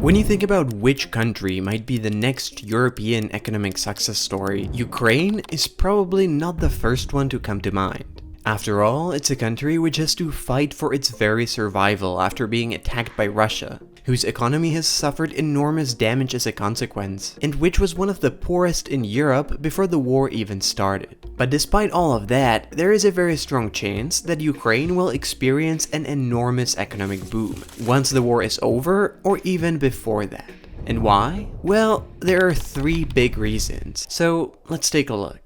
When you think about which country might be the next European economic success story, Ukraine is probably not the first one to come to mind. After all, it's a country which has to fight for its very survival after being attacked by Russia, whose economy has suffered enormous damage as a consequence, and which was one of the poorest in Europe before the war even started. But despite all of that, there is a very strong chance that Ukraine will experience an enormous economic boom once the war is over or even before that. And why? Well, there are three big reasons, so let's take a look.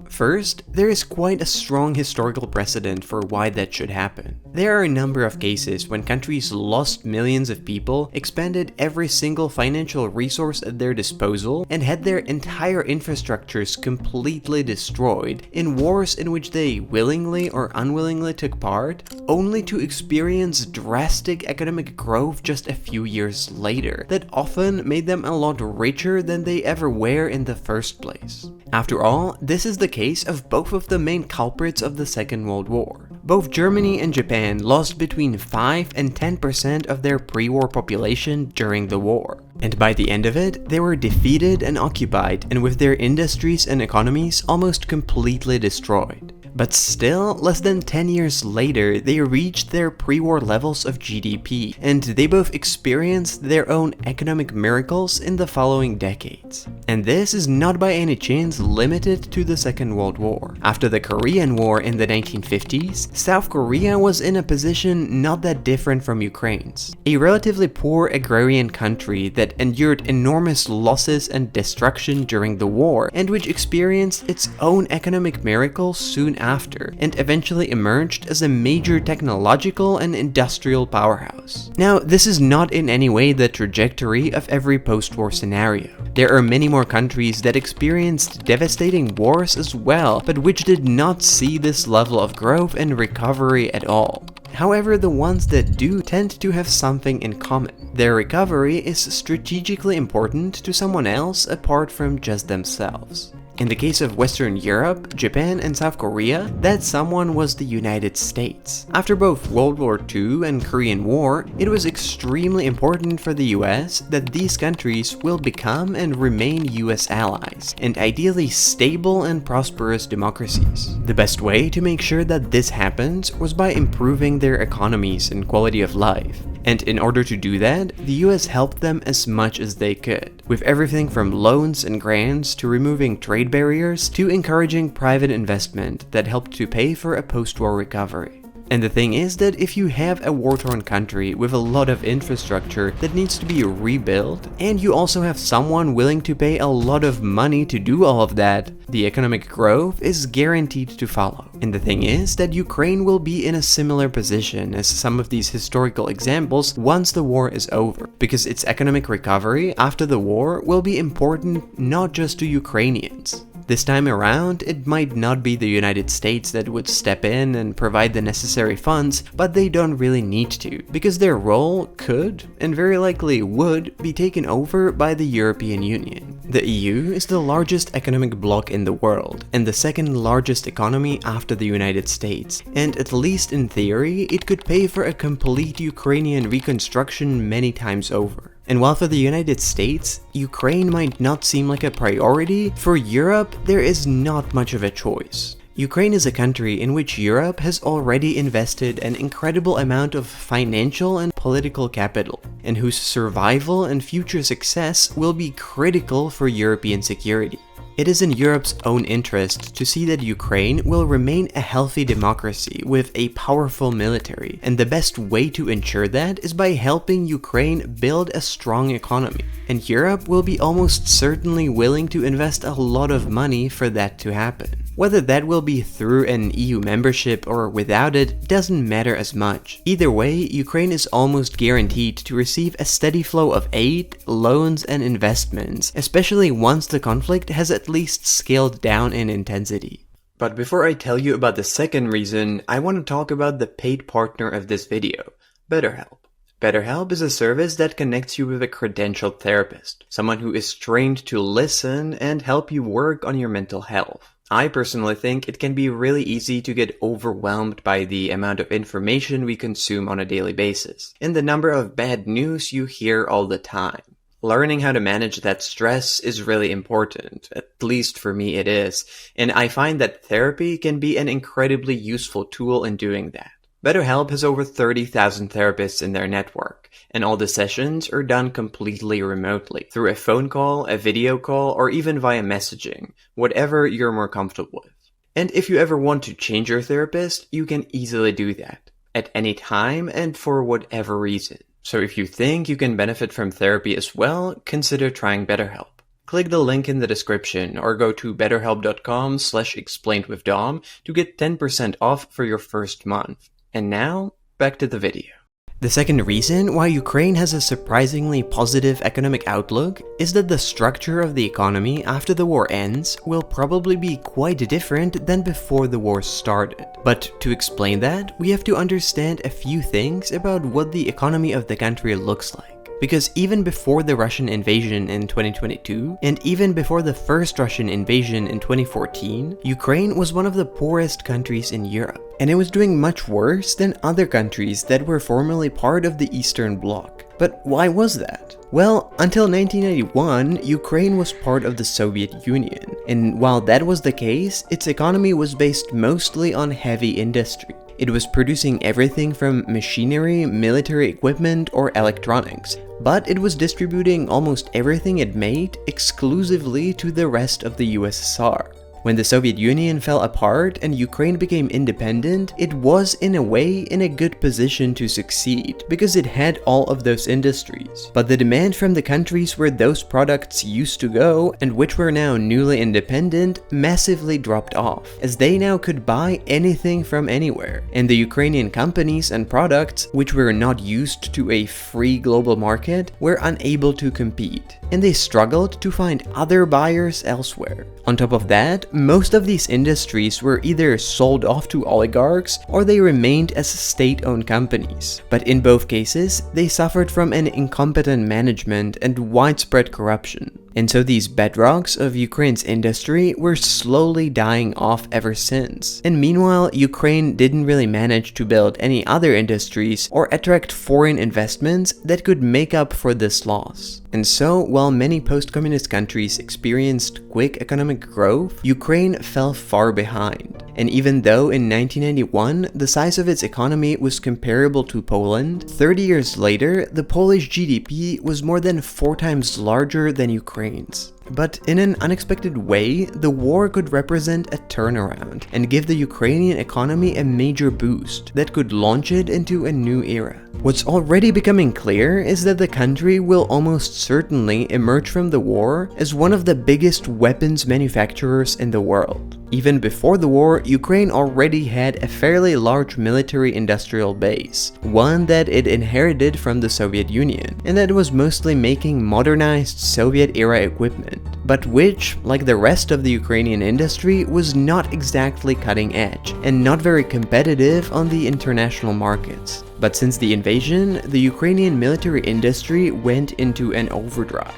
First, there is quite a strong historical precedent for why that should happen. There are a number of cases when countries lost millions of people, expended every single financial resource at their disposal, and had their entire infrastructures completely destroyed in wars in which they willingly or unwillingly took part, only to experience drastic economic growth just a few years later that often made them a lot richer than they ever were in the first place. After all, this is the case of both of the main culprits of the Second World War. Both Germany and Japan lost between 5 and 10% of their pre-war population during the war. And by the end of it, they were defeated and occupied, and with their industries and economies almost completely destroyed. But still, less than 10 years later, they reached their pre-war levels of GDP, and they both experienced their own economic miracles in the following decades. And this is not by any chance limited to the Second World War. After the Korean War in the 1950s, South Korea was in a position not that different from Ukraine's. A relatively poor agrarian country that endured enormous losses and destruction during the war, and which experienced its own economic miracles soon after, and eventually emerged as a major technological and industrial powerhouse. Now, this is not in any way the trajectory of every post-war scenario. There are many more countries that experienced devastating wars as well, but which did not see this level of growth and recovery at all. However, the ones that do tend to have something in common. Their recovery is strategically important to someone else apart from just themselves. In the case of Western Europe, Japan and South Korea, that someone was the United States. After both World War II and Korean War, it was extremely important for the US that these countries will become and remain US allies, and ideally stable and prosperous democracies. The best way to make sure that this happens was by improving their economies and quality of life. And in order to do that, the US helped them as much as they could, with everything from loans and grants to removing trade barriers to encouraging private investment that helped to pay for a post-war recovery. And the thing is that if you have a war-torn country with a lot of infrastructure that needs to be rebuilt, and you also have someone willing to pay a lot of money to do all of that, the economic growth is guaranteed to follow. And the thing is that Ukraine will be in a similar position as some of these historical examples once the war is over, because its economic recovery after the war will be important not just to Ukrainians. This time around, it might not be the United States that would step in and provide the necessary funds, but they don't really need to, because their role could, and very likely would, be taken over by the European Union. The EU is the largest economic bloc in the world, and the second largest economy after the United States, and at least in theory, it could pay for a complete Ukrainian reconstruction many times over. And while for the United States, Ukraine might not seem like a priority, for Europe, there is not much of a choice. Ukraine is a country in which Europe has already invested an incredible amount of financial and political capital, and whose survival and future success will be critical for European security. It is in Europe's own interest to see that Ukraine will remain a healthy democracy with a powerful military, and the best way to ensure that is by helping Ukraine build a strong economy. And Europe will be almost certainly willing to invest a lot of money for that to happen. Whether that will be through an EU membership or without it doesn't matter as much. Either way, Ukraine is almost guaranteed to receive a steady flow of aid, loans, and investments, especially once the conflict has at least scaled down in intensity. But before I tell you about the second reason, I want to talk about the paid partner of this video, BetterHelp. BetterHelp is a service that connects you with a credentialed therapist, someone who is trained to listen and help you work on your mental health. I personally think it can be really easy to get overwhelmed by the amount of information we consume on a daily basis, and the number of bad news you hear all the time. Learning how to manage that stress is really important, at least for me it is, and I find that therapy can be an incredibly useful tool in doing that. BetterHelp has over 30,000 therapists in their network, and all the sessions are done completely remotely, through a phone call, a video call, or even via messaging, whatever you're more comfortable with. And if you ever want to change your therapist, you can easily do that, at any time and for whatever reason. So if you think you can benefit from therapy as well, consider trying BetterHelp. Click the link in the description or go to betterhelp.com/explainedwithdom to get 10% off for your first month. And now, back to the video. The second reason why Ukraine has a surprisingly positive economic outlook is that the structure of the economy after the war ends will probably be quite different than before the war started. But to explain that, we have to understand a few things about what the economy of the country looks like. Because even before the Russian invasion in 2022, and even before the first Russian invasion in 2014, Ukraine was one of the poorest countries in Europe. And it was doing much worse than other countries that were formerly part of the Eastern Bloc. But why was that? Well, until 1991, Ukraine was part of the Soviet Union. And while that was the case, its economy was based mostly on heavy industry. It was producing everything from machinery, military equipment, or electronics, but it was distributing almost everything it made exclusively to the rest of the USSR. When the Soviet Union fell apart and Ukraine became independent, it was in a way in a good position to succeed, because it had all of those industries. But the demand from the countries where those products used to go, and which were now newly independent, massively dropped off, as they now could buy anything from anywhere. And the Ukrainian companies and products, which were not used to a free global market, were unable to compete, and they struggled to find other buyers elsewhere. On top of that, most of these industries were either sold off to oligarchs or they remained as state-owned companies. But in both cases, they suffered from an incompetent management and widespread corruption. And so these bedrocks of Ukraine's industry were slowly dying off ever since. And meanwhile, Ukraine didn't really manage to build any other industries or attract foreign investments that could make up for this loss. And so, while many post-communist countries experienced quick economic growth, Ukraine fell far behind. And even though in 1991 the size of its economy was comparable to Poland, 30 years later the Polish GDP was more than 4 times larger than Ukraine's. But in an unexpected way, the war could represent a turnaround and give the Ukrainian economy a major boost that could launch it into a new era. What's already becoming clear is that the country will almost certainly emerge from the war as one of the biggest weapons manufacturers in the world. Even before the war, Ukraine already had a fairly large military-industrial base, one that it inherited from the Soviet Union, and that was mostly making modernized Soviet-era equipment, but which, like the rest of the Ukrainian industry, was not exactly cutting edge, and not very competitive on the international markets. But since the invasion, the Ukrainian military industry went into an overdrive.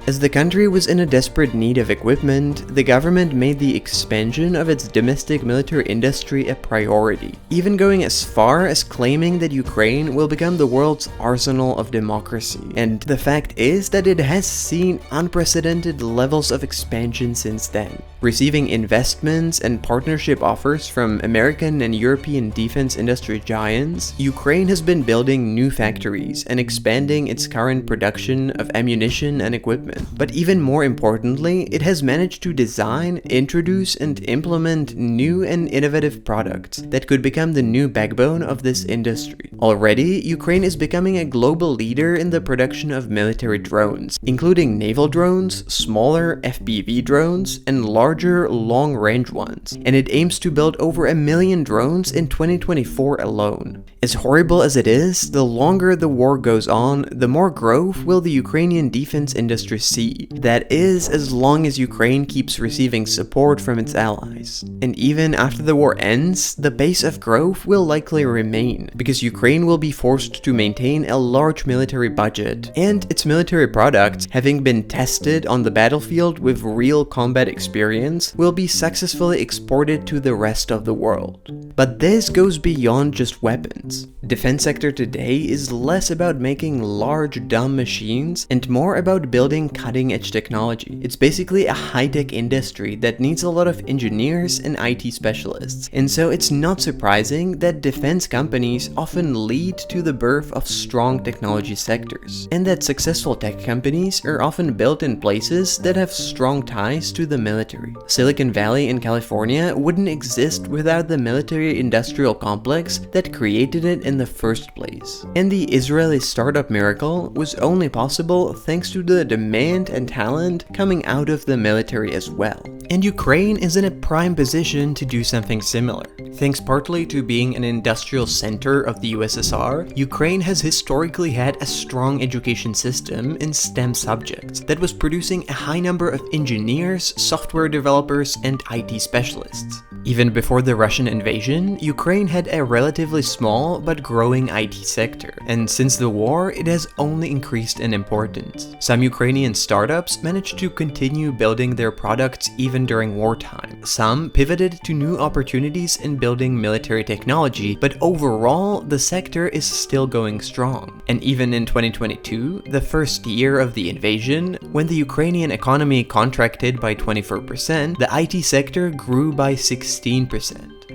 As the country was in a desperate need of equipment, the government made the expansion of its domestic military industry a priority, even going as far as claiming that Ukraine will become the world's arsenal of democracy. And the fact is that it has seen unprecedented levels of expansion since then, receiving investments and partnership offers from American and European defense industry giants. Ukraine has been building new factories and expanding its current production of ammunition and equipment. But even more importantly, it has managed to design, introduce, and implement new and innovative products that could become the new backbone of this industry. Already, Ukraine is becoming a global leader in the production of military drones, including naval drones, smaller FPV drones, and larger long-range ones, and it aims to build over 1 million drones in 2024 alone. As horrible as it is, the longer the war goes on, the more growth will the Ukrainian defense industry see. That is, as long as Ukraine keeps receiving support from its allies. And even after the war ends, the pace of growth will likely remain, because Ukraine will be forced to maintain a large military budget, and its military products, having been tested on the battlefield with real combat experience, science will be successfully exported to the rest of the world. But this goes beyond just weapons. Defense sector today is less about making large dumb machines and more about building cutting-edge technology. It's basically a high-tech industry that needs a lot of engineers and IT specialists, and so it's not surprising that defense companies often lead to the birth of strong technology sectors, and that successful tech companies are often built in places that have strong ties to the military. Silicon Valley in California wouldn't exist without the military-industrial complex that created it in the first place. And the Israeli startup miracle was only possible thanks to the demand and talent coming out of the military as well. And Ukraine is in a prime position to do something similar. Thanks partly to being an industrial center of the USSR, Ukraine has historically had a strong education system in STEM subjects that was producing a high number of engineers, software developers, and IT specialists. Even before the Russian invasion, Ukraine had a relatively small but growing IT sector, and since the war, it has only increased in importance. Some Ukrainian startups managed to continue building their products even during wartime. Some pivoted to new opportunities in building military technology, but overall, the sector is still going strong. And even in 2022, the first year of the invasion, when the Ukrainian economy contracted by 24%, the IT sector grew by 16%.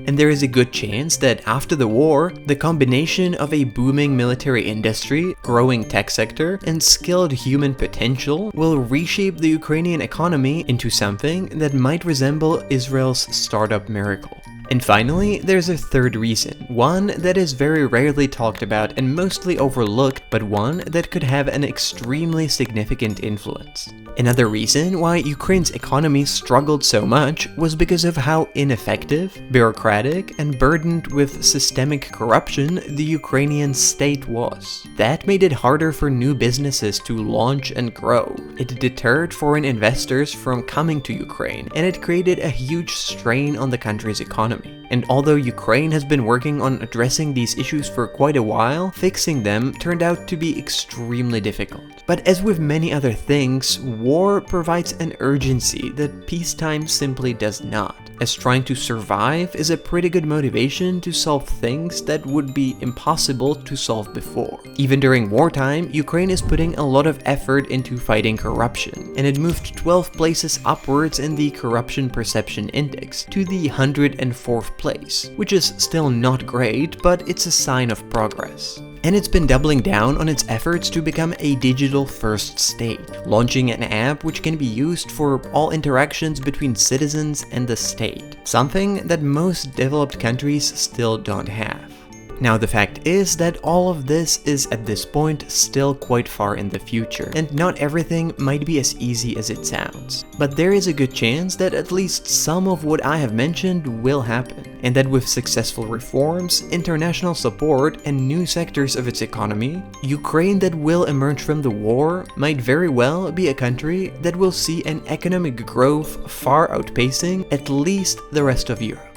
And there is a good chance that after the war, the combination of a booming military industry, growing tech sector, and skilled human potential will reshape the Ukrainian economy into something that might resemble Israel's startup miracle. And finally, there's a third reason, one that is very rarely talked about and mostly overlooked, but one that could have an extremely significant influence. Another reason why Ukraine's economy struggled so much was because of how ineffective, bureaucratic, and burdened with systemic corruption the Ukrainian state was. That made it harder for new businesses to launch and grow. It deterred foreign investors from coming to Ukraine, and it created a huge strain on the country's economy. And although Ukraine has been working on addressing these issues for quite a while, fixing them turned out to be extremely difficult. But as with many other things, war provides an urgency that peacetime simply does not, as trying to survive is a pretty good motivation to solve things that would be impossible to solve before. Even during wartime, Ukraine is putting a lot of effort into fighting corruption, and it moved 12 places upwards in the Corruption Perception Index to the 104th place, which is still not great, but it's a sign of progress. And it's been doubling down on its efforts to become a digital-first state, launching an app which can be used for all interactions between citizens and the state, something that most developed countries still don't have. Now the fact is that all of this is at this point still quite far in the future, and not everything might be as easy as it sounds. But there is a good chance that at least some of what I have mentioned will happen, and that with successful reforms, international support, and new sectors of its economy, Ukraine that will emerge from the war might very well be a country that will see an economic growth far outpacing at least the rest of Europe.